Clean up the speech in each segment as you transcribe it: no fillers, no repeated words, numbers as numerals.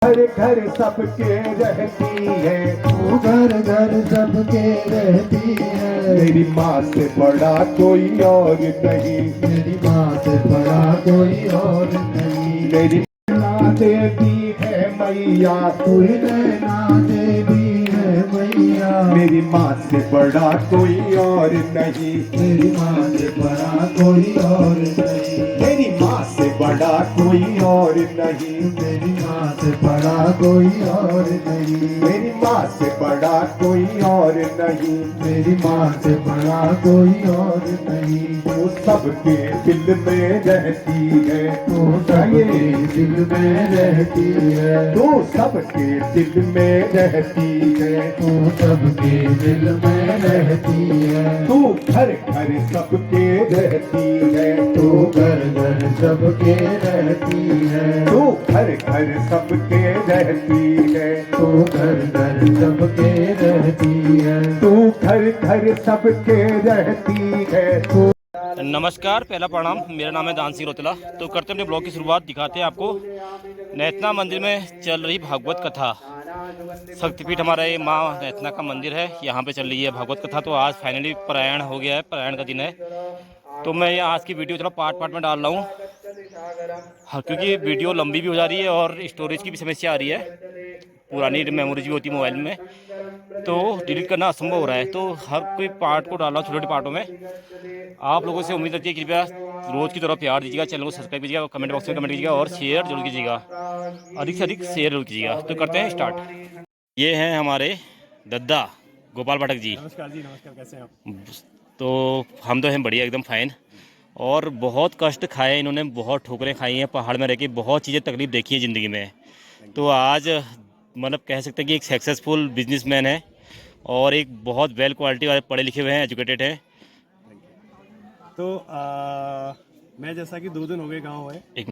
हर घर सबके रहती है, तू घर घर सबके रहती है। मेरी माँ से बड़ा कोई और नहीं, मेरी माँ से बड़ा कोई और नहीं। मेरी नैना देवी है मैया, तू ही नैना देवी है मैया। मेरी माँ से बड़ा कोई और नहीं, मेरी माँ से बड़ा कोई और नहीं। मेरी माँ से बड़ा कोई और नहीं, मेरी माँ से बड़ा कोई और नहीं। मेरी माँ से बड़ा कोई और नहीं। मेरी माँ से बड़ा कोई और नहीं। वो सबके दिल में रहती है, तू सबके दिल में रहती है। तो सबके दिल में रहती है, तू सबके दिल में रहती है। तू घर घर सबके रहती है, तू घर घर सबके रहती है। तू घर घर सबके रहती है, तू घर घर सबके रहती है। तू घर घर सबके रहती है। तू नमस्कार, पहला प्रणाम। मेरा नाम है दान सिंह रोतेला। तो करते हैं अपने ब्लॉग की शुरुआत। दिखाते हैं आपको नैतना मंदिर में चल रही भागवत कथा। शक्तिपीठ हमारा ये माँ नैतना का मंदिर है, यहाँ पे चल रही है भागवत कथा। तो आज फाइनली पारायण हो गया है, पारायण का दिन है। तो मैं ये आज की वीडियो चलो पार्ट पार्ट में डाल रहा हूँ, हाँ, क्योंकि वीडियो लंबी भी हो जा रही है और स्टोरेज की भी समस्या आ रही है। पुरानी मेमोरीज भी होती है मोबाइल में, तो डिलीट करना असंभव हो रहा है। तो हर कोई पार्ट को डाला छोटे छोटे पार्टों में। आप लोगों से उम्मीद रखती है कि कृपया रोज़ की तरह प्यार दीजिएगा, चैनल को सब्सक्राइब कीजिएगा, कमेंट बॉक्स में कमेंट कीजिएगा और शेयर जरूर कीजिएगा, अधिक से अधिक शेयर जरूर कीजिएगा। तो करते हैं स्टार्ट। ये हैं हमारे दद्दा गोपाल पाठक जी। नमस्कार जी, नमस्कार। कैसे हैं आप? तो हम तो हैं बढ़िया, एकदम फाइन। और बहुत कष्ट खाए इन्होंने, बहुत ठोकरें खाई हैं, पहाड़ में रह के बहुत चीज़ें तकलीफ देखी है ज़िंदगी में। तो आज मतलब कह सकते हैं कि एक सक्सेसफुल बिजनेसमैन है और एक बहुत वेल क्वालिटी वाले, पढ़े लिखे हुए हैं, एजुकेटेड हैं। तो मैं जैसा कि 2 दिन हो गए गाँव है एक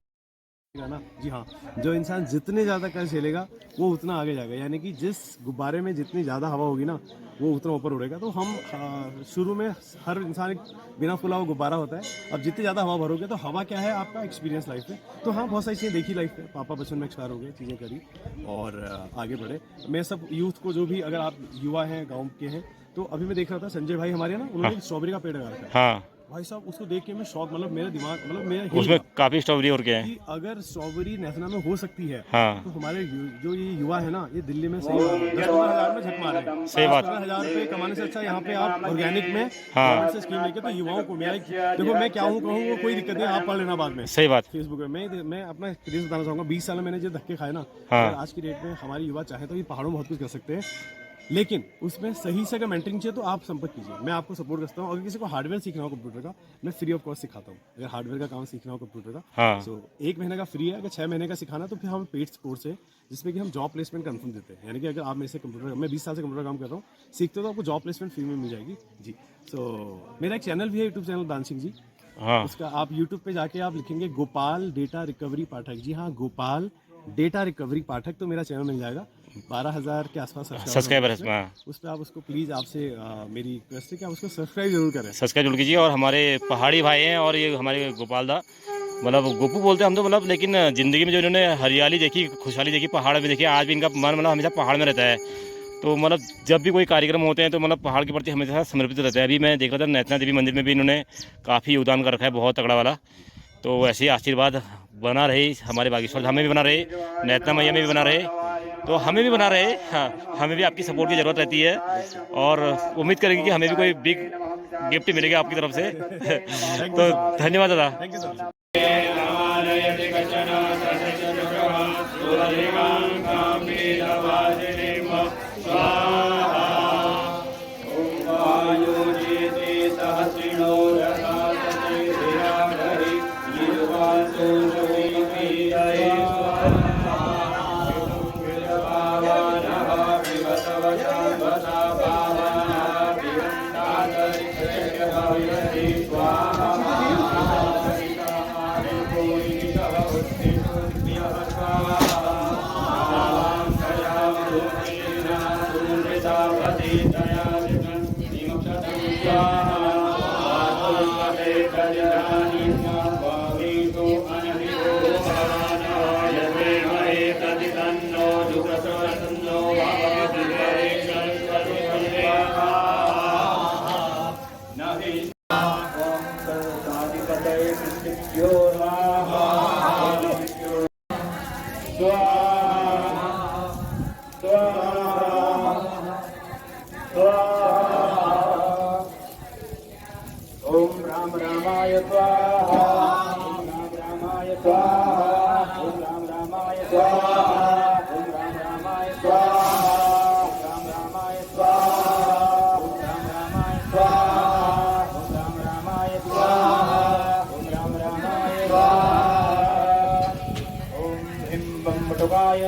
ना जी, हाँ। जो इंसान जितने ज़्यादा कष्ट झेलेगा वो उतना आगे जाएगा। यानी कि जिस गुब्बारे में जितनी ज़्यादा हवा होगी ना, वो उतना ऊपर उड़ेगा। तो हम शुरू में हर इंसान एक बिना फुला हुआ गुब्बारा होता है। अब जितनी ज़्यादा हवा भरोगे तो हवा क्या है, आपका एक्सपीरियंस लाइफ में। तो हाँ, बहुत सारी चीज़ें देखी लाइफ में। पापा बचपन में एक्सपायर हो गए, चीज़ें करी और आगे बढ़े। मैं सब यूथ को, जो भी अगर आप युवा हैं, गाँव के हैं, तो अभी मैं देख रहा था संजय भाई हमारे ना, उन्होंने स्ट्रॉबेरी का पेड़ लगा रखा है। हाँ, भाई साहब, उसको देख के मैं शौक, मतलब मेरा दिमाग, मतलब मेरा हिल उसमें गया काफ़ी स्ट्रॉबेरी और क्या है। कि अगर स्ट्रॉबेरी नैथना में हो सकती है, हाँ, तो हमारे जो ये युवा है ना, ये दिल्ली में सही 10-15 हज़ार में झक मार रहे हैं। सही बात। 10-15 हज़ार रुपये कमाने से अच्छा यहाँ पे आप ऑर्गेनिक में हाँ। गवर्नमेंट से स्कीम लेके, तो युवाओं को मेरा देखो, मैं क्या हूँ कहूँ, वो कोई दिक्कत नहीं, आप पढ़ लेना बाद में सही बात। फेसबुक पे। मैं अपना एक्सपीरियंस बताना चाहूँगा। 20 साल में मैंने जो धक्के खाए ना, हाँ। अगर आज की डेट में हमारे युवा चाहे तो ये पहाड़ों में बहुत कुछ कर सकते हैं, लेकिन उसमें सही से अगर मेंटरिंग चाहिए तो आप संपर्क कीजिए। मैं आपको सपोर्ट करता हूँ। अगर किसी को हार्डवेयर सीखना हो कंप्यूटर का, मैं फ्री ऑफ कॉस्ट सिखाता हूँ। अगर हार्डवेयर का काम सीखना हो कंप्यूटर का, हाँ। तो 1 महीने का फ्री है। अगर 6 महीने का सिखाना तो फिर हम पेड कोर्स है, जिसमें कि हम जॉब प्लेसमेंट कंफर्म देते हैं। यानी कि अगर आप मेरे से कंप्यूटर, मैं 20 साल से कंप्यूटर काम कर रहा हूँ, सीखते हो तो आपको जॉब प्लेसमेंट फ्री में मिल जाएगी जी। तो मेरा एक चैनल भी है, यूट्यूब चैनल दान सिंह जी। हाँ, उसका आप यूट्यूब पे जाके आप लिखेंगे गोपाल डेटा रिकवरी पाठक। जी हाँ, गोपाल डेटा रिकवरी पाठक, तो मेरा चैनल मिल जाएगा। 12,000 के आसपास सब्सक्राइबर है इसमें। उस पर आप उसको प्लीज़, आपसे मेरी रिक्वेस्ट है कि आप उसको सब्सक्राइब जरूर करें। सब्सक्राइब जरूर कीजिए। और हमारे पहाड़ी भाई हैं, और ये हमारे गोपाल दा, मतलब गोपू बोलते हैं हम तो, मतलब लेकिन ज़िंदगी में जो इन्होंने हरियाली देखी, खुशहाली देखी, पहाड़ में देखी, आज भी इनका मन मतलब हमेशा पहाड़ में रहता है। तो मतलब जब भी कोई कार्यक्रम होते हैं तो मतलब पहाड़ के प्रति हमेशा समर्पित रहता है। अभी मैं देख रहा था नैतना देवी मंदिर में भी इन्होंने काफ़ी योगदान कर रखा है, बहुत तगड़ा वाला। तो ऐसे ही आशीर्वाद बना रहे हमारे बागेश्वर धाम में भी बना रहे, नैतना मैया में भी बना रहे, तो हमें भी बना रहे। हाँ, हमें भी आपकी सपोर्ट की ज़रूरत रहती है और उम्मीद करेंगे कि हमें भी कोई बिग गिफ्ट मिलेगा आपकी तरफ से। तो धन्यवाद दादा। Thank you sir. Om Ram रामाय स्वाहा। ओम राम रामाय स्वाहा। ओम राम रामाय स्वाहा। ओम राम रामाय स्वाहा। राम रामाय स्वाहा। ओम राम रामाय स्वाहा। ओम राम रामाय स्वाहा। ओम राम रामाय स्वाहा। ओम ह्रीं बम बटुकाय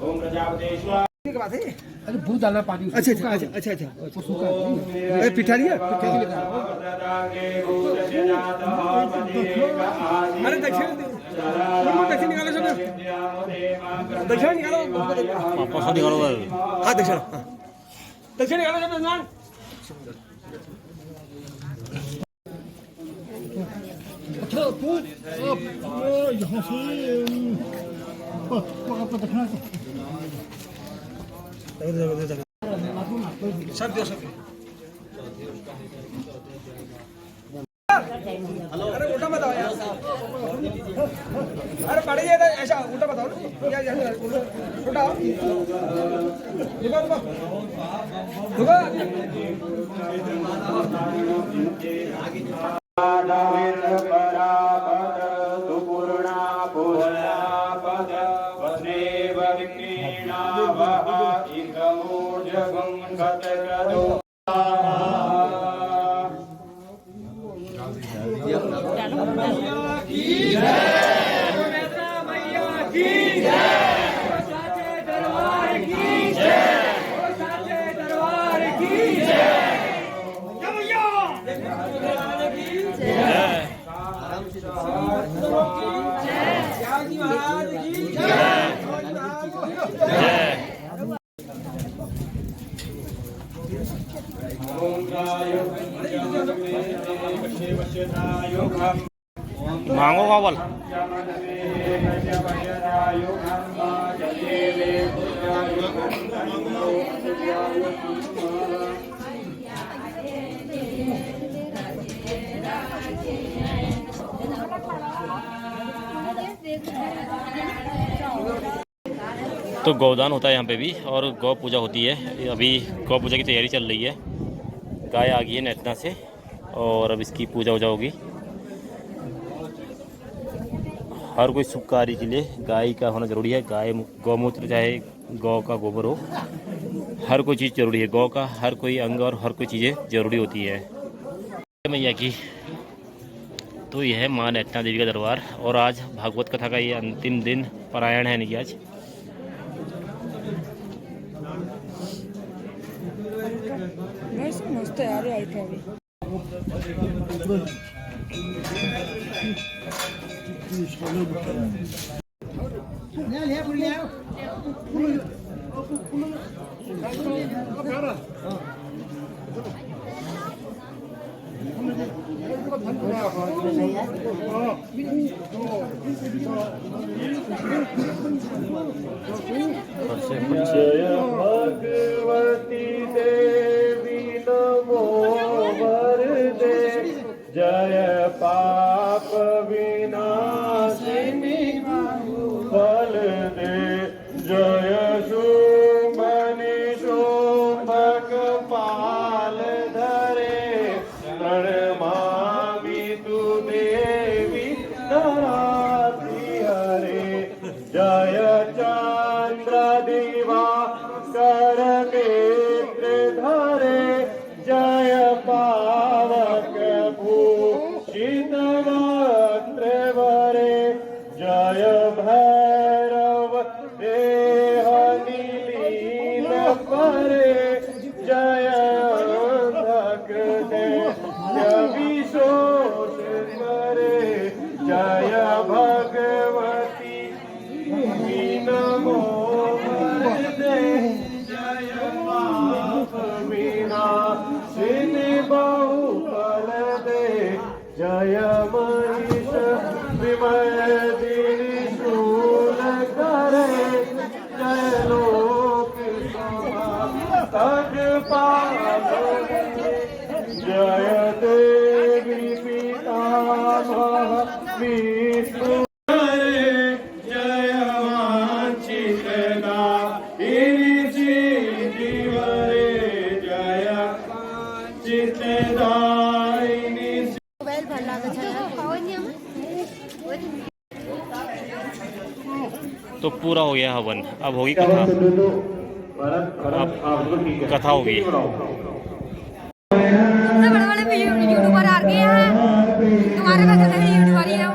ओम प्रजापते अरे दूध डालना पानी अच्छा अच्छा अच्छा अच्छा अच्छा वो सूखा अरे पिठा लिया पिठा की लेकर अरे दक्षिण दक्षिण निकालो सब दक्षिण निकालो पैसा निकालो हाँ दक्षिण दक्षिण निकालो सब इंसान अच्छा तू यहाँ से आपका दक्षिणा सब दे सकते अरे उल्टा बताओ यार अरे पढ़ गया था ऐसा उल्टा बताओ क्या उल्टा मांगो कावल तो गौदान होता है यहाँ पे भी और गौ पूजा होती है। अभी गौ पूजा की तैयारी चल रही है। गाय आ गई है नैतना से और अब इसकी पूजा वूजा होगी। हर कोई शुभ कार्य के लिए गाय का होना ज़रूरी है। गाय गौमूत्र चाहे गौ का गोबर हो, हर कोई चीज़ ज़रूरी है। गौ का हर कोई अंग और हर कोई चीज़ें ज़रूरी होती है मैया की। तो यह है माँ नैतना देवी का दरबार और आज भागवत कथा का ये अंतिम दिन पारायण है। नहीं आज मस्त यार आई थी अभी जय भगवती देवी नमो वरदे जय पाप विनाशिनी फल दे जय शुंभ निशुंभक पाल धरे प्रणमामि तु देवी नराति हरे जय चंद्र दिवा कर नेत्र तो पूरा हो गया हवन, अब होगी कथा। अब कथा होगी। बड़े बड़े यूट्यूबर आ गए हैं, तुम्हारे बच्चे नहीं यूट्यूबर ही हो।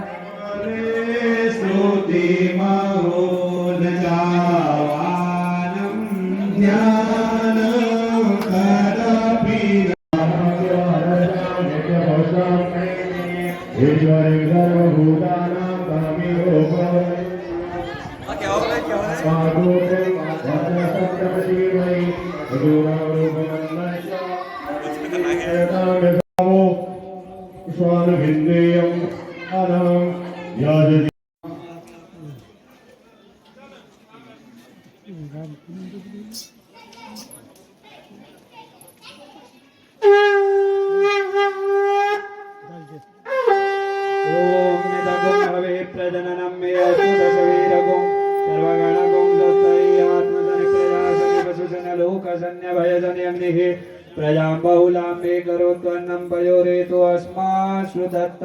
प्रजननम मे अच्युतशवीरगुं सर्वगणगुं दत्तैयात्मजनि प्रजासनि वसुजन लोकजन्य भयजन्यग्निः प्रजां बहुलां मे करोत्वन्नं पयोरेतु अस्मासु दत्त।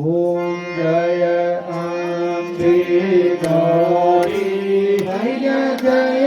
ॐ जय अम्बे गौरी जय जय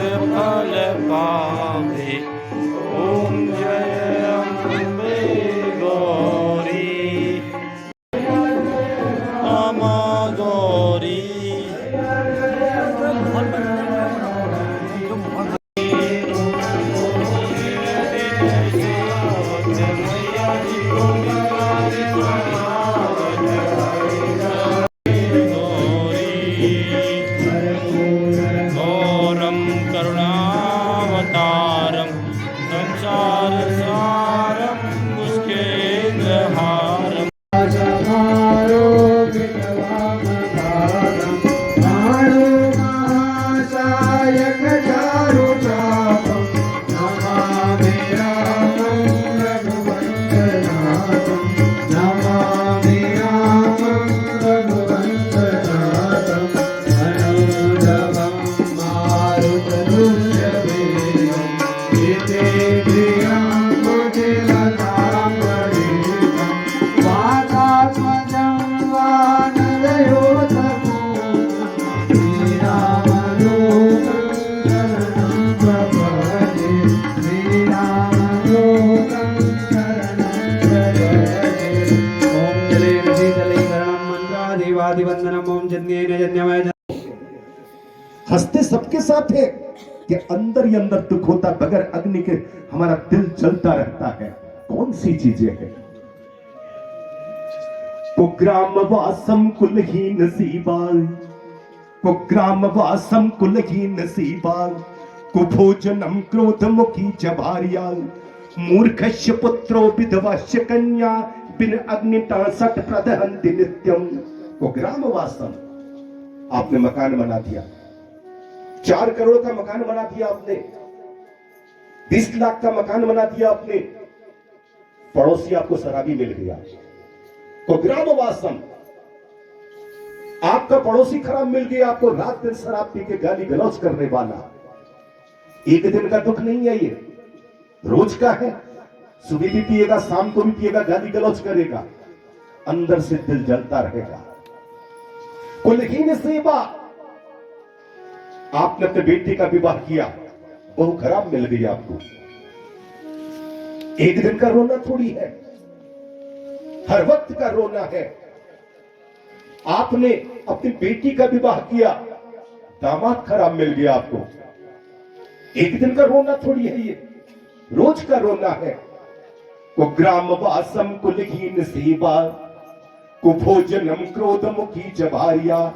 फल पावे। ओम जय अम्बे गौरी अमा गौरी। गौरम करुणावतारम संसार सारम मुस्केन्द्रहारम। हंसते सबके साथ है कि अंदर ही अंदर दुख होता, बगैर अग्नि के हमारा दिल जलता रहता है। कौन सी चीजें हैं? कुग्राम वासम कुलहीन सीबाल, कुग्राम वासम कुलहीन सीबाल, कुभोजनम क्रोध मुखी चभारियाल, मूर्खस्य पुत्रो विधवास्य कन्या, बिन अग्निटा सट प्रदहन्ति नित्यम। कुग्राम वासम, आपने मकान बना दिया, 4 करोड़ का मकान बना दिया आपने, 20 लाख का मकान बना दिया आपने, पड़ोसी आपको शराबी मिल गया। कुग्राम वासम, आपका पड़ोसी खराब मिल गया, आपको रात दिन शराब पी के गाली गलौज करने वाला। एक दिन का दुख नहीं है, ये रोज का है। सुबह भी पिएगा, शाम को भी पिएगा, गाली गलौज करेगा, अंदर से दिल जलता रहेगा। कुलहीन सेवा, आपने अपने बेटी का विवाह किया, बहु खराब मिल गई आपको। एक दिन का रोना थोड़ी है, हर वक्त का रोना है। आपने अपनी बेटी का विवाह किया, दामाद खराब मिल गया आपको। एक दिन का रोना थोड़ी है, ये रोज का रोना है। कुग्राम वासम कुलहीन सेवा, कुभोजनम क्रोध मुखी चभारिया।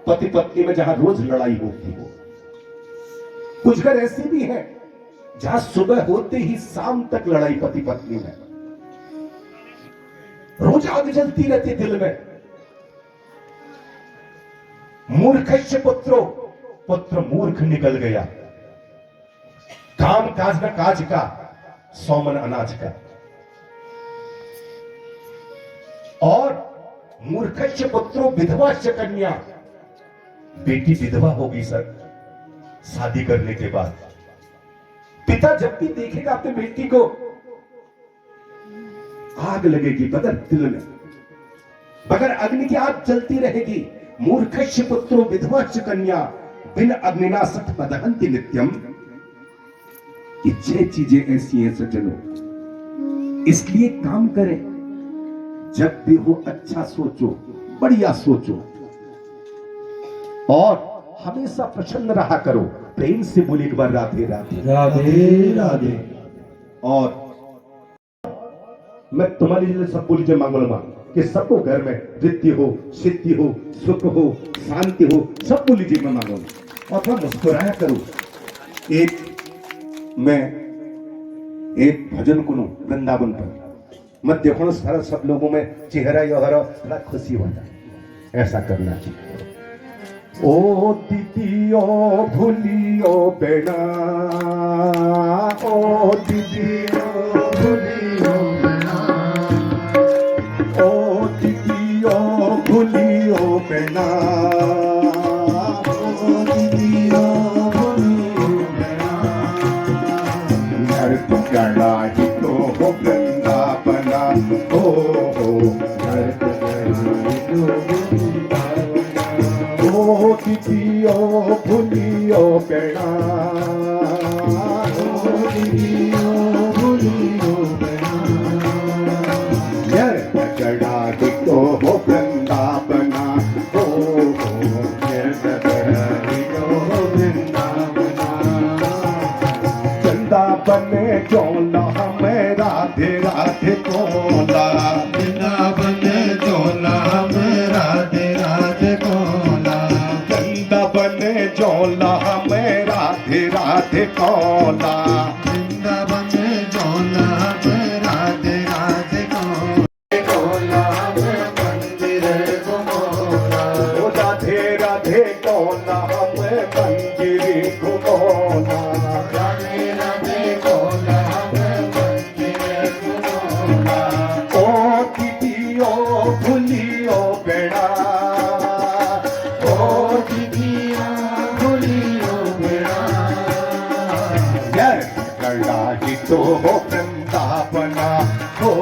पति पत्नी में जहां रोज लड़ाई होती हो, कुछ घर ऐसे भी हैं जहां सुबह होते ही शाम तक लड़ाई पति पत्नी में, रोज आग जलती रहती दिल में। मूर्खस्य पुत्रो, पुत्र मूर्ख निकल गया, काम काज न काज का, 100 मन अनाज का। और मूर्खस्य पुत्रो विधवास्य कन्या, बेटी विधवा होगी सर शादी करने के बाद। पिता जब भी देखेगा अपने बेटी को, आग लगेगी बगैर दिल में, बगैर अग्नि की आग जलती रहेगी। मूर्खस्य पुत्रो विधवास्य कन्या, बिन अग्निना सठ पदहन्ति नित्यम। ये 6 चीजें ऐसी हैं सज्जनों, इसलिए काम करें। जब भी हो अच्छा सोचो, बढ़िया सोचो, और हमेशा प्रसन्न रहा करो। प्रेम से बोले एक बार राधे राधे। राधे राधे। और मैं तुम्हारे लिए सब बोली जय मंगल मां कि सबको घर में वृद्धि हो, सिद्धि हो, सुख हो, शांति हो, सब बोली जय मैं मांगो। और थोड़ा मुस्कुराया करो। मैं एक भजन कुनो वृंदावन पर मत देखो सारा सब लोगों में चेहरा योहरा बड़ा खुशी होता है, ऐसा करना चाहिए। ओ दीदियो भूलियो बेना, ओ दीदियो भूलियो बेना, ओ दीदियो भूलियो बेना, ओ दीदियो भूलियो बेना। घर तो गड़ा ही तो हो वृंदावना, हो घर तो गड़ा ही तो ओ दीदियो भूलियो बेना। चढ़ा तो हो वृंदावना हो वृंदावन जोला हमें राधे राधे कोला वृंदावन जोला हमें राधे राधे कोला वृंदावन जोला हमें राधे राधे कोला वृंदावन जोला हमें राधे राधे कोला राधे राधे कोला हमें मंदिर घुमोला राधे राधे कोला हमें मंदिर घुमोला ओ दीदियो भूलियो बेड़ा ओ दीदियो भूलियो बेड़ा यार कड़ा ही तो हो वृंदावना हो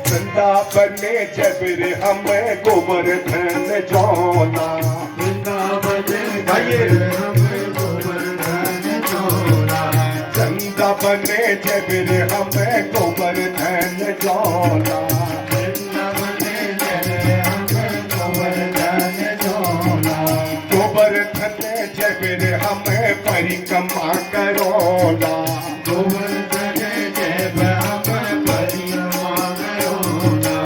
वृंदावन जबर हमें गोवर्धन जोला वृंदावन हमें गोवर्धन जोला वृंदावन जबर हमें गोवर्धन जोला वृंदावन जबर हमें गोवर्धन जोला गोवर्धन जबर हमें परिक्रमा करोला गोवर्धन जब हमें परिक्रमा करोला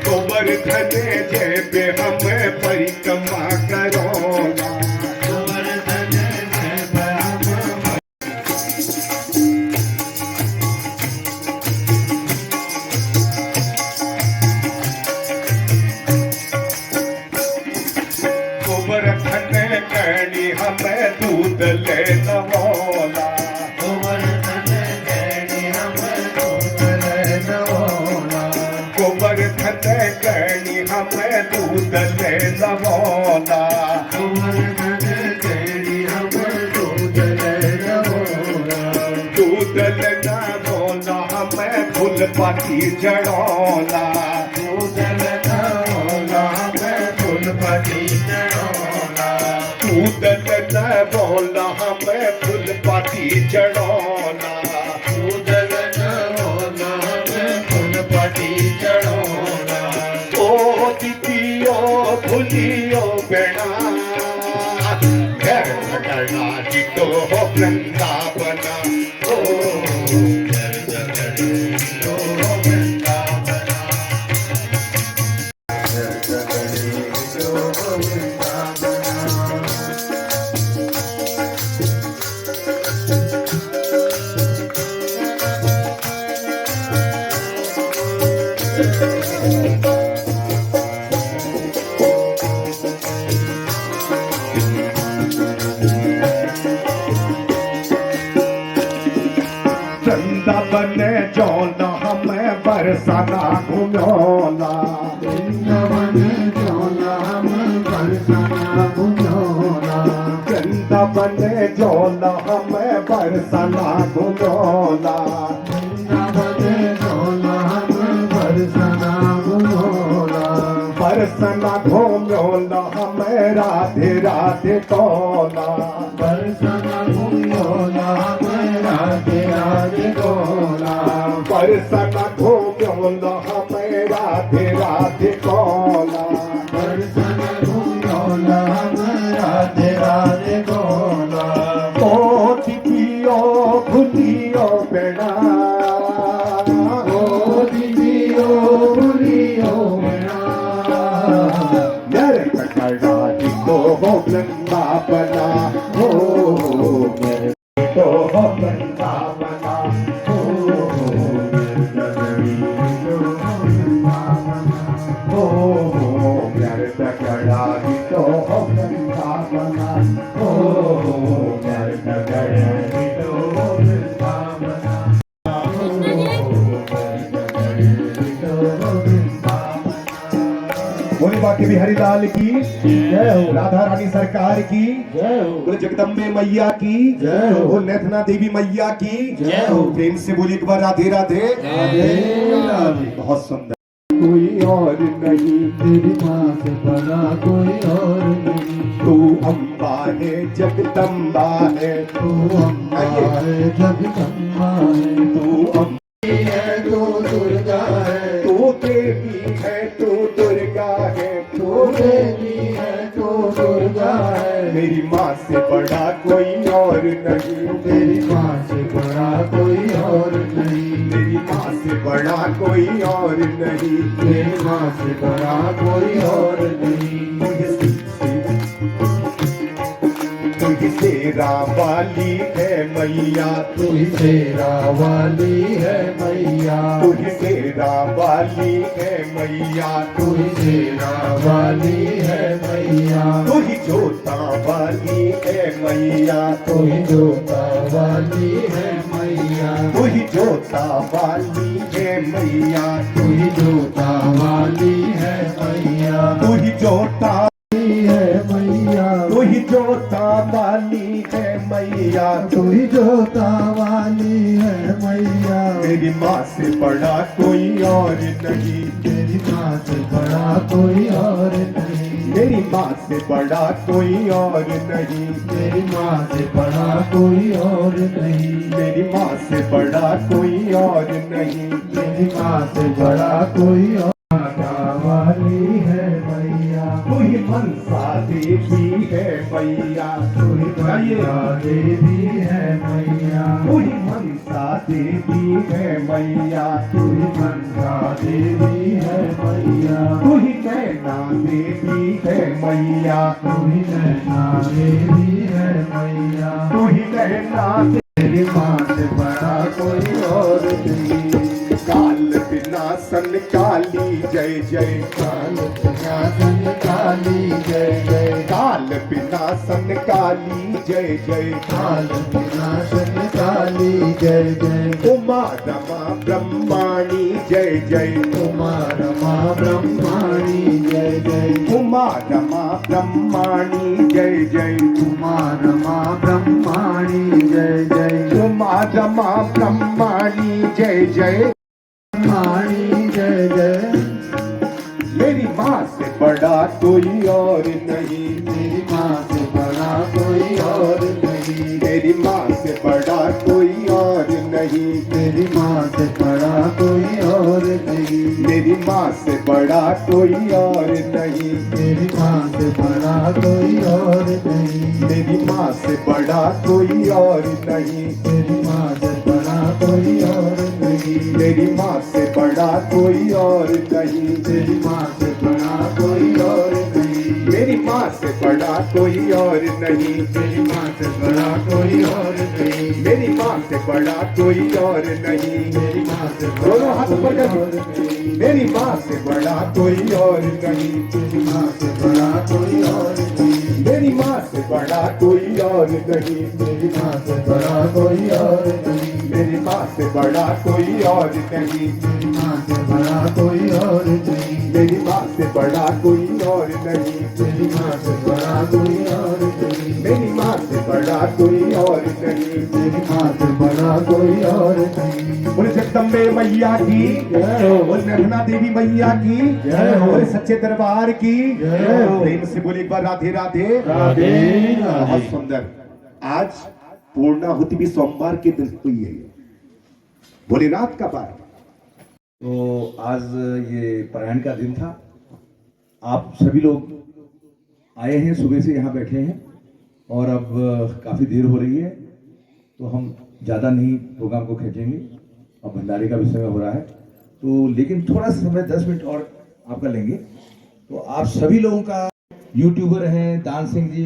गोवर्धन जब हमें परिक्रमा करोला गोवर्धन जब हमें गोवर्धन करनी हमें दूध ले नवोला गोवर्धन करनी हमें दूध ले नवोला गोवर्धन करनी हमें दूध ले नवोला गोवर्धन करनी हमें दूध ले नवोला दूध ले नवोला हमें फूल पत्ती चढ़ोला दूध ले नवोला हमें फूल पत्ती चढ़ोला दूध ले नवोला हमें फूल पत्ती चढ़ोला दूध ले नवोला हमें फूल पत्ती चढ़ोला ओ दीदियो भूलियो बेड़ा घर करना जी तो हो वृंदावना ओ घर तो हो वृंदावना घर तो हो वृंदावना वृंदावन जोला हमें बरसाना घुमोला वृंदावन जोला हमें बरसाना घुमोला वृंदावन जोला हमें बरसाना घुमोला वृंदावन जोला हमें बरसाना घुमोला बरसाना घुमोला हमें राधे राधे कोला बरसाना घुमोला हमें राधे राधे कोला बरसाना घुमोला हमें राधे राधे कोला बरसाना घुमोला हमें राधे राधे कोला ओ दीदियो भूलियो बेड़ा ओ दीदियो भूलियो बेड़ा यार कड़ा जी तो हो वृंदावना हो मेरे तो हो वृंदावना हो प्यार कड़ा जी तो हो वृंदावना हो प्यार कड़ा जी तो हो वृंदावना बोली बात के बिहारी लाल की जय हो, राधा रानी सरकार की जय हो, बोले जगदम्बे मैया की जय हो, नैतना देवी मैया की जय हो। प्रेम से बोली एक बार राधे राधे राधे। बहुत सुंदर। कोई और नहीं तेरी माँ से बड़ा कोई और नहीं, तू अम्बा है जगदम्बा है, तू अम्बा है जगदम्बा है, तू अम्बा है तू दुर्गा है, तू देवी है तू दुर्गा है, तू देवी है तू दुर्गा है। मेरी माँ से बड़ा कोई और नहीं, मेरी माँ से बड़ा कोई और नहीं, मेरी माँ से बड़ा कोई और नहीं, मेरी माँ से बड़ा कोई और नहीं। तू ही तेरा वाली है मैया, तू ही तेरा वाली है मैया, तू ही तेरा वाली है मैया, तू ही तेरा वाली है मैया, तू ही जोता वाली है मैया, तू ही जोता वाली है मैया, तू ही जोता वाली है मैया, तू ही जोता वाली है मैया, तू ही जोता है मैया, तू ही जोता वाली है मैया, तू ही जोता वाली है मैया। मेरी माँ से बड़ा कोई और नहीं, मेरी माँ से बड़ा कोई और नहीं, मेरी माँ से बड़ा कोई और नहीं, मेरी माँ से बड़ा कोई और नहीं, मेरी माँ से बड़ा कोई और नहीं, मेरी माँ से बड़ा कोई और वाली है मैया, तू ही मनसा देवी है मैया, तू ही मनसा देवी है मैया, तू ही मनसा देवी है मैया, तू ही मनसा देवी है मैया, तू ही नैना देवी है मैया, तू ही नैना देवी है मैया, तू ही नैना। तेरी माँ से बड़ा कोई और नहीं। काल विनाशन काली जय जय, काल विनाशन काली जय जय, काल विनाशन काली जय जय, काल विनाशन काली जय जय। उमा रमा ब्रह्माणी जय जय, उमा रमा ब्रह्माणी जय जय, उमा रमा ब्रह्माणी जय जय, उमा रमा ब्रह्माणी जय जय, उमा रमा ब्रह्माणी जय जय, ब्रह्माणी जय जय। मेरी माँ से बड़ा कोई और नहीं, मेरी माँ से बड़ा कोई और नहीं, मेरी माँ से बड़ा कोई और नहीं, मेरी माँ से बड़ा कोई और नहीं, मेरी माँ से बड़ा कोई और नहीं, मेरी माँ से बड़ा कोई और नहीं, मेरी माँ से बड़ा कोई और नहीं, मेरी माँ से बड़ा कोई और नहीं, मेरी माँ से बड़ा कोई और नहीं, मेरी माँ से बड़ा कोई और नहीं, मेरी माँ से बड़ा कोई और नहीं, मेरी माँ से बड़ा कोई और नहीं, मेरी माँ से बड़ा कोई और नहीं, मेरी माँ से दोनों हाथ ऊपर कर, मेरी माँ से बड़ा कोई और नहीं, मेरी माँ से बड़ा कोई और नहीं, मेरी माँ से बड़ा कोई और नहीं, मेरी माँ से बड़ा कोई और नहीं, मेरी माँ से बड़ा कोई और नहीं, मेरी माँ से बड़ा कोई और नहीं, मेरी माँ से बड़ा कोई और नहीं, मेरी माँ से बड़ा कोई और नहीं, मेरी माँ से बड़ा कोई और नहीं, मेरी माँ से बड़ा कोई और नहीं। बोले जगदम्बे मैया की जय हो, बोले नैना देवी मैया की जय हो, बोले सच्चे दरबार की जय हो। प्रेम से बोले एक बार राधे राधे राधे। बहुत सुंदर। आज पूर्णाहुति भी सोमवार के दिन हुई है, भोलेनाथ का बार। तो आज ये पारायण का दिन था। आप सभी लोग आए हैं, सुबह से यहाँ बैठे हैं और अब काफ़ी देर हो रही है, तो हम ज़्यादा नहीं प्रोग्राम को खींचेंगे। अब भंडारे का भी समय हो रहा है, तो लेकिन थोड़ा सा समय 10 मिनट और आपका लेंगे। तो आप सभी लोगों का, यूट्यूबर हैं दान सिंह जी,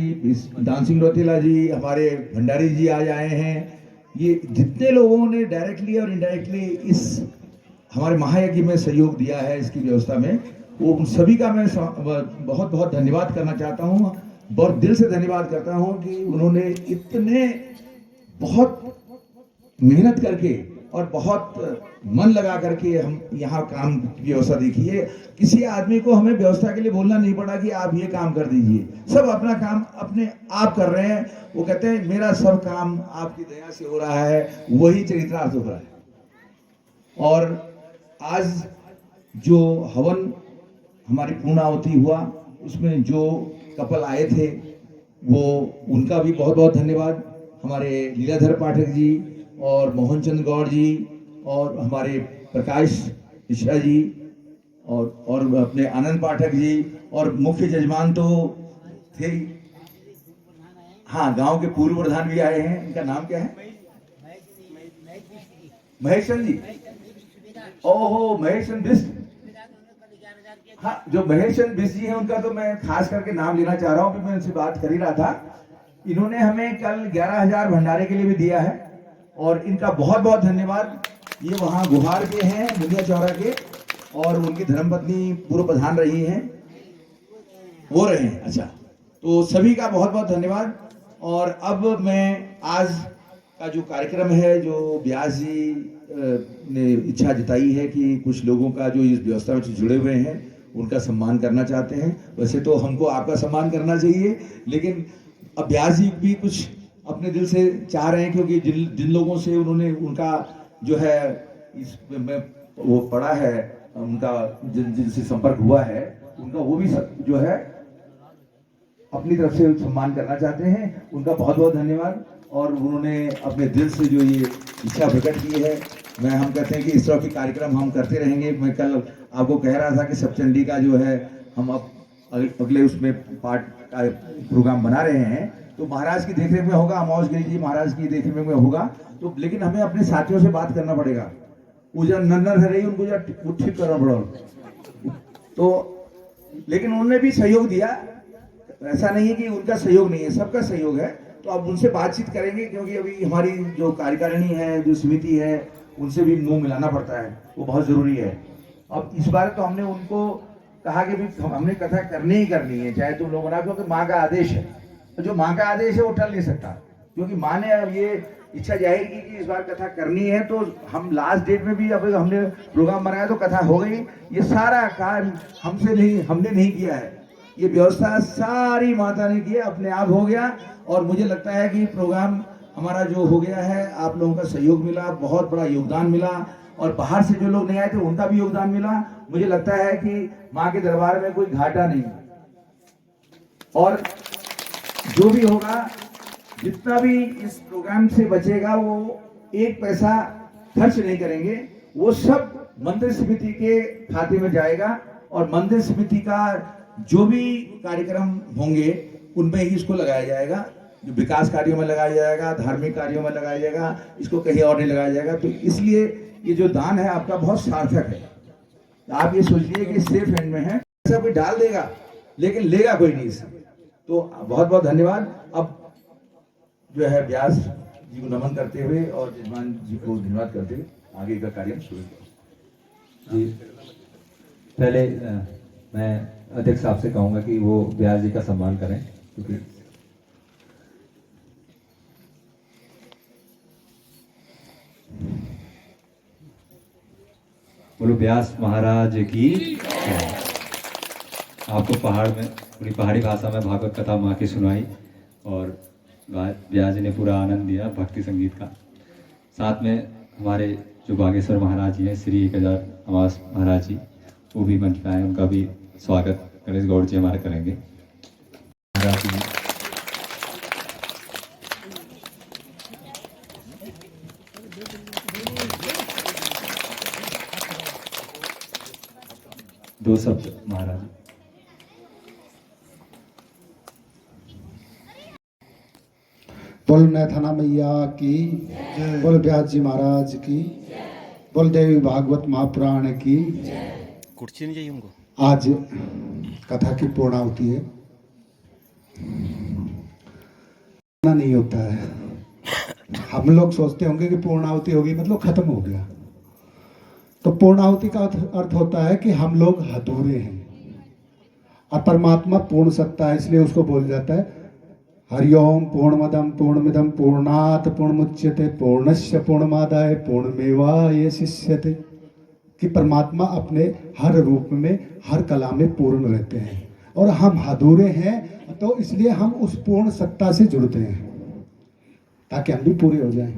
दान सिंह रौतेला जी, हमारे भंडारी जी आज आए हैं, ये जितने लोगों ने डायरेक्टली और इनडायरेक्टली इस हमारे महायज्ञ में सहयोग दिया है, इसकी व्यवस्था में, वो उन सभी का मैं बहुत बहुत धन्यवाद करना चाहता हूँ। बहुत दिल से धन्यवाद करता हूँ कि उन्होंने इतने बहुत मेहनत करके और बहुत मन लगा करके हम यहाँ काम की व्यवस्था देखी है। किसी आदमी को हमें व्यवस्था के लिए बोलना नहीं पड़ा कि आप ये काम कर दीजिए, सब अपना काम अपने आप कर रहे हैं। वो कहते हैं मेरा सब काम आपकी दया से हो रहा है, वही चरितार्थ हो रहा है। और आज जो हवन हमारी पूर्णाहुति हुआ, उसमें जो कपल आए थे वो उनका भी बहुत बहुत धन्यवाद। हमारे लीलाधर पाठक जी और मोहन चंद्र गौड़ जी और हमारे प्रकाश मिश्रा जी और अपने आनंद पाठक जी और मुख्य जजमान तो थे ही। हाँ, गांव के पूर्व प्रधान भी आए हैं। इनका नाम क्या है? महेश चंद्र जी। ओहो, महेश चंद्र बिष्ट। हाँ, जो महेश चंद्र बिष्ट जी हैं उनका तो मैं खास करके नाम लेना चाह रहा हूँ, मैं उनसे बात कर ही रहा था। इन्होंने हमें कल 11,000 भंडारे के लिए भी दिया है और इनका बहुत बहुत धन्यवाद। ये वहाँ गुहार के हैं, मुंडिया चौरा के, और उनकी धर्मपत्नी पूर्व प्रधान रही हैं, वो रहे हैं। अच्छा, तो सभी का बहुत बहुत धन्यवाद। और अब मैं आज का जो कार्यक्रम है, जो व्यास जी ने इच्छा जताई है कि कुछ लोगों का जो इस व्यवस्था में जुड़े हुए हैं उनका सम्मान करना चाहते हैं। वैसे तो हमको आपका सम्मान करना चाहिए, लेकिन अब व्यास जी भी कुछ अपने दिल से चाह रहे हैं, क्योंकि जिन लोगों से उन्होंने उनका जो है इसमें वो पढ़ा है, उनका जिनसे संपर्क हुआ है, उनका वो भी जो है अपनी तरफ से सम्मान करना चाहते हैं। उनका बहुत बहुत धन्यवाद। और उन्होंने अपने दिल से जो ये इच्छा प्रकट की है, हम कहते हैं कि इस तरह के कार्यक्रम हम करते रहेंगे। मैं कल आपको कह रहा था कि सप्तचंडी का जो है हम अब अगले उसमें पार्ट का प्रोग्राम बना रहे हैं, तो महाराज की देखरेख में होगा, अमौज गिरी जी महाराज की देखरेख में होगा। तो लेकिन हमें अपने साथियों से बात करना पड़ेगा, वो जब नन्नर है रही उनको जब ठीक करना पड़ा। तो लेकिन उन्होंने भी सहयोग दिया, ऐसा नहीं है कि उनका सहयोग नहीं है, सबका सहयोग है। तो अब उनसे बातचीत करेंगे, क्योंकि अभी हमारी जो कार्यकारिणी है, जो समिति है, उनसे भी मुंह मिलाना पड़ता है, वो बहुत जरूरी है। अब इस बार तो हमने उनको कहा कि भाई हमने कथा करनी ही करनी है, चाहे तुम लोग बना, क्योंकि माँ का आदेश है। तो जो माँ का आदेश है वो टल नहीं सकता, क्योंकि माँ ने अब ये इच्छा जाहिर की कि इस बार कथा करनी है। तो हम लास्ट डेट में भी अब हमने प्रोग्राम बनाया तो कथा हो गई। ये सारा काम हमने नहीं किया है, ये व्यवस्था सारी माता ने की, अपने आप हो गया। और मुझे लगता है कि प्रोग्राम हमारा जो हो गया है, आप लोगों का सहयोग मिला, बहुत बड़ा योगदान मिला, और बाहर से जो लोग नहीं आए थे उनका भी योगदान मिला। मुझे लगता है कि माँ के दरबार में कोई घाटा नहीं, और जो भी होगा, जितना भी इस प्रोग्राम से बचेगा, वो एक पैसा खर्च नहीं करेंगे, वो सब मंदिर समिति के खाते में जाएगा। और मंदिर समिति का जो भी कार्यक्रम होंगे उनमें ही इसको लगाया जाएगा, जो विकास कार्यों में लगाया जाएगा, धार्मिक कार्यों में लगाया जाएगा, इसको कहीं और नहीं लगाया जाएगा। तो इसलिए ये जो दान है आपका बहुत सार्थक है। आप ये सोचिए कि सेफ हैंड में है, ऐसा कोई डाल देगा लेकिन लेगा कोई नहीं इससे। तो बहुत बहुत धन्यवाद। अब जो है व्यास जी को नमन करते हुए और जजमान जी को धन्यवाद करते हुए आगे का कार्य शुरू करें। जी, पहले मैं अध्यक्ष साहब से कहूंगा कि वो व्यास जी का सम्मान करें, क्योंकि बोलो व्यास महाराज की। आपको पहाड़ में पूरी पहाड़ी भाषा में भागवत कथा माँ की सुनाई, और व्यास जी ने पूरा आनंद दिया भक्ति संगीत का। साथ में हमारे जो बागेश्वर महाराज जी हैं, श्री 1000 आवास महाराज जी, वो भी मंच पे आए, उनका भी स्वागत गणेश गौड़ जी हमारे करेंगे। महाराज जी दो शब्द महाराज। बोल नैथाना मैया की, बोल व्यास जी महाराज की, बोल देवी भागवत महापुराण की। कुर्सी नहीं चाहिए उनको। आज कथा की पूर्णाहुति है, नहीं होता है। हम लोग सोचते होंगे कि पूर्णाहुति होगी मतलब खत्म हो गया, तो पूर्णाहुति का अर्थ होता है कि हम लोग अधूरे हैं, और परमात्मा पूर्ण सत्ता है, इसलिए उसको बोल जाता है हरि ओम पूर्णमदम पूर्णमिदम पूर्णात् पूर्णमुच्यते पूर्णस्य पूर्णमादाय पूर्णमेवावशिष्यते। कि परमात्मा अपने हर रूप में, हर कला में पूर्ण रहते हैं और हम अधूरे हैं, तो इसलिए हम उस पूर्ण सत्ता से जुड़ते हैं ताकि हम भी पूरे हो जाएं।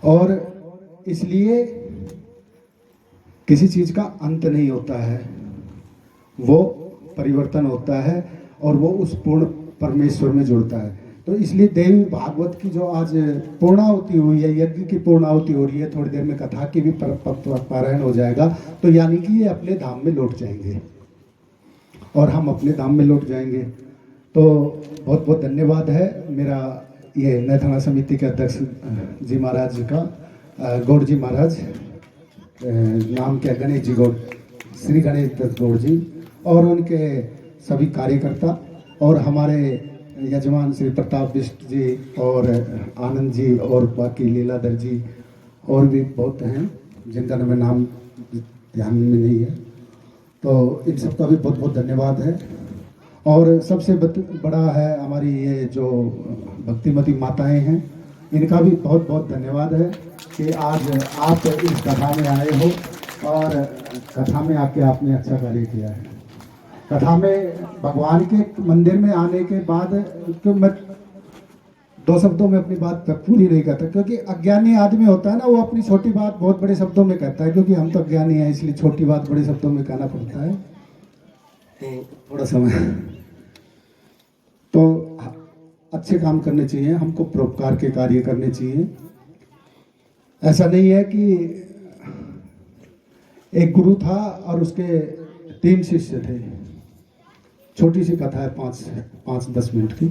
और इसलिए किसी चीज का अंत नहीं होता है, वो परिवर्तन होता है और वो उस पूर्ण परमेश्वर में जुड़ता है। तो इसलिए देवी भागवत की जो आज पूर्णाहुति हुई है, यज्ञ की पूर्णाहुति हो रही है, थोड़ी देर में कथा की भी पारायण हो जाएगा, तो यानी कि ये अपने धाम में लौट जाएंगे और हम अपने धाम में लौट जाएंगे। तो बहुत बहुत धन्यवाद है मेरा ये नैथाना समिति के अध्यक्ष जी महाराज का, गौड़ जी महाराज, नाम क्या, गणेश जी गौड़, श्री गणेश दत्त गौड़ जी, और उनके सभी कार्यकर्ता और हमारे यजमान श्री प्रताप बिष्ट जी और आनंद जी और बाकी लीलाधर जी और भी बहुत हैं जिनका मैं नाम ध्यान में नहीं है। तो इन सबका भी बहुत बहुत धन्यवाद है। और सबसे बड़ा है हमारी ये जो भक्तिमती माताएं हैं, इनका भी बहुत बहुत धन्यवाद है कि आज आप इस कथा में आए हो और कथा में आके आपने अच्छा कार्य किया है। कथा में भगवान के मंदिर में आने के बाद, क्यों मैं दो शब्दों में अपनी बात पूरी नहीं करता, क्योंकि अज्ञानी आदमी होता है ना, वो अपनी छोटी बात बहुत बड़े शब्दों में कहता है, क्योंकि हम तो अज्ञानी हैं इसलिए छोटी बात बड़े शब्दों में कहना पड़ता है। तो थोड़ा समय, तो अच्छे काम करने चाहिए, हमको परोपकार के कार्य करने चाहिए। ऐसा नहीं है कि एक गुरु था और उसके 3 शिष्य थे, छोटी सी कथा है 5-10 मिनट की।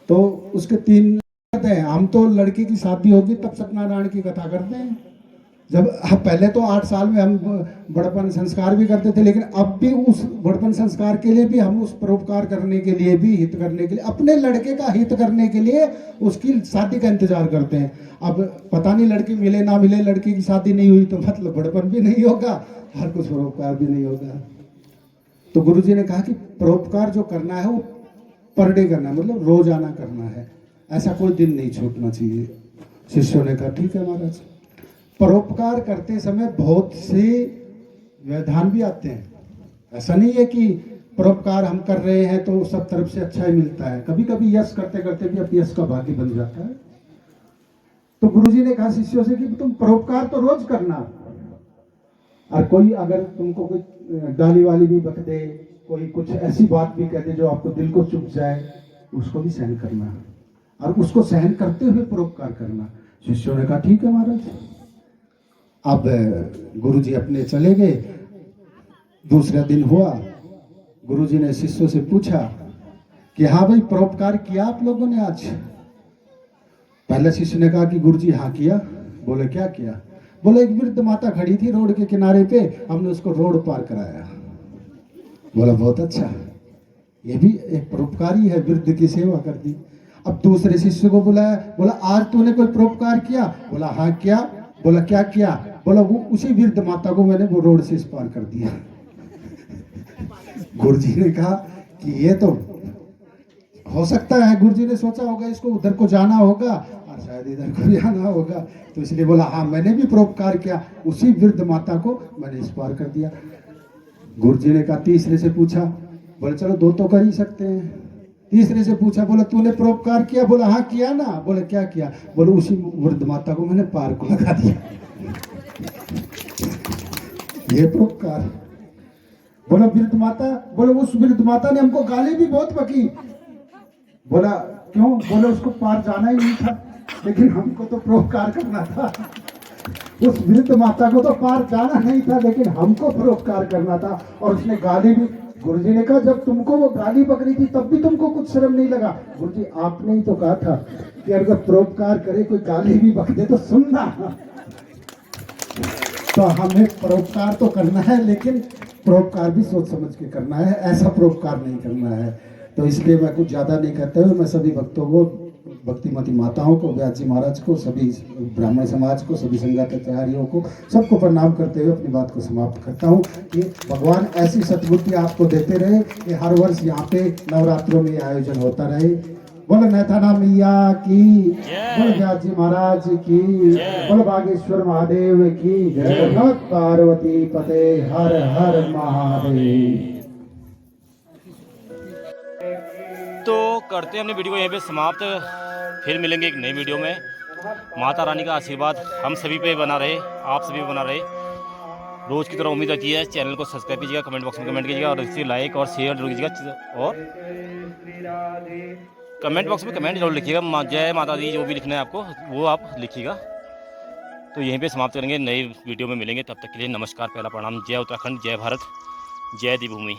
तो उसके 3 करते हैं, हम तो लड़की की शादी होगी तब सत्यनारायण की कथा करते हैं। जब पहले तो 8 साल में हम बड़पन संस्कार भी करते थे, लेकिन अब भी उस बड़पन संस्कार के लिए भी हम उस परोपकार करने के लिए भी, हित करने के लिए, अपने लड़के का हित करने के लिए उसकी शादी का इंतजार करते हैं। अब पता नहीं लड़की मिले ना मिले, लड़की की शादी नहीं हुई तो मतलब बड़पन भी नहीं होगा और कुछ परोपकार भी नहीं होगा। तो गुरुजी ने कहा कि परोपकार जो करना है वो पर डे करना है, मतलब रोजाना करना है, ऐसा कोई दिन नहीं छूटना चाहिए। शिष्यों ने कहा ठीक है महाराज। परोपकार करते समय बहुत से व्यवधान भी आते हैं, ऐसा नहीं है कि परोपकार हम कर रहे हैं तो सब तरफ से अच्छा ही मिलता है, कभी कभी यश करते करते भी अपयश का भागी बन जाता है। तो गुरुजी ने कहा शिष्यों से कि तुम परोपकार तो रोज करना, और कोई अगर तुमको कोई गाली वाली भी बक दे, कोई कुछ ऐसी बात भी कह दे जो आपको दिल को चुभ जाए, उसको भी सहन करना और उसको सहन करते हुए परोपकार करना। शिष्यों ने कहा ठीक है महाराज। अब गुरुजी अपने चले गए। दूसरा दिन हुआ, गुरुजी ने शिष्यों से पूछा कि हाँ भाई परोपकार किया आप लोगों ने आज? पहले शिष्य ने कहा कि गुरुजी हाँ किया। बोले क्या किया? बोले एक वृद्ध माता खड़ी थी रोड के किनारे पे, हमने उसको रोड पार कराया। बोला बहुत अच्छा, ये भी एक परोपकारी है, वृद्ध की सेवा कर दी। अब दूसरे शिष्य को बुलाया, बोला आज तूने कोई परोपकार किया? बोला हाँ किया। बोला क्या किया? बोला वो उसी वृद्ध माता को मैंने वो रोड से इस पार कर दिया। गुरुजी ने कहा कि ये तो हो सकता है, गुरुजी ने सोचा होगा इसको उधर को जाना होगा और शायद इधर को भी आना होगा, तो इसलिए बोला हाँ मैंने भी परोपकार किया, उसी वृद्ध माता को मैंने इस पार कर दिया। गुरुजी ने कहा तीसरे से पूछा, बोले चलो 2 तो कर ही सकते हैं। तीसरे से पूछा, बोला तूने परोपकार किया? बोला हाँ किया ना। बोले क्या किया? बोले उसी वृद्ध माता को मैंने पार को लगा दिया। ये परोपकार। बोला वृद्ध माता, बोले उस वृद्ध माता ने हमको गाली भी बहुत बकी। बोला क्यों? बोले उसको पार जाना ही नहीं था, लेकिन हमको तो परोपकार करना था। उस वृद्ध माता को तो पार जाना नहीं था, लेकिन हमको परोपकार करना था, और उसने गाली भी। गुरुजी ने कहा जब तुमको वो गाली पकड़ी थी तब भी तुमको कुछ शर्म नहीं लगा? गुरुजी आपने ही तो कहा था कि अगर परोपकार करे कोई गाली भी बक दे तो सुनना। तो हमें परोपकार तो करना है, लेकिन परोपकार भी सोच समझ के करना है, ऐसा परोपकार नहीं करना है। तो इसलिए मैं कुछ ज्यादा नहीं कहता हूँ, मैं सभी भक्तों को भक्तिमती माताओं को, व्यास जी महाराज को, सभी ब्राह्मण समाज को, सभी संघाचार्यों को, सबको प्रणाम करते हुए अपनी बात को समाप्त करता हूँ कि भगवान ऐसी सद्बुद्धि आपको देते रहे कि हर वर्ष यहाँ पे नवरात्रों में आयोजन होता रहे। बोल नैथाना मैया की, बोल व्यास जी महाराज की, बोल बागेश्वर महादेव की, नमः पार्वती पते, हर हर महादेव। तो करते हैं अपनी वीडियो को यहीं पे समाप्त। फिर मिलेंगे एक नई वीडियो में। माता रानी का आशीर्वाद हम सभी पे बना रहे, आप सभी पे बना रहे। रोज़ की तरह उम्मीद रहती है। चैनल को सब्सक्राइब कीजिएगा, कमेंट बॉक्स में कमेंट कीजिएगा और इसे लाइक और शेयर जरूर कीजिएगा। और कमेंट बॉक्स में कमेंट जरूर लिखिएगा, जय माता दी जो भी लिखना है आपको वो आप लिखिएगा। तो यहीं पे समाप्त करेंगे, नई वीडियो में मिलेंगे। तब तक के लिए नमस्कार, पहला प्रणाम। जय उत्तराखंड, जय भारत, जय देवभूमि।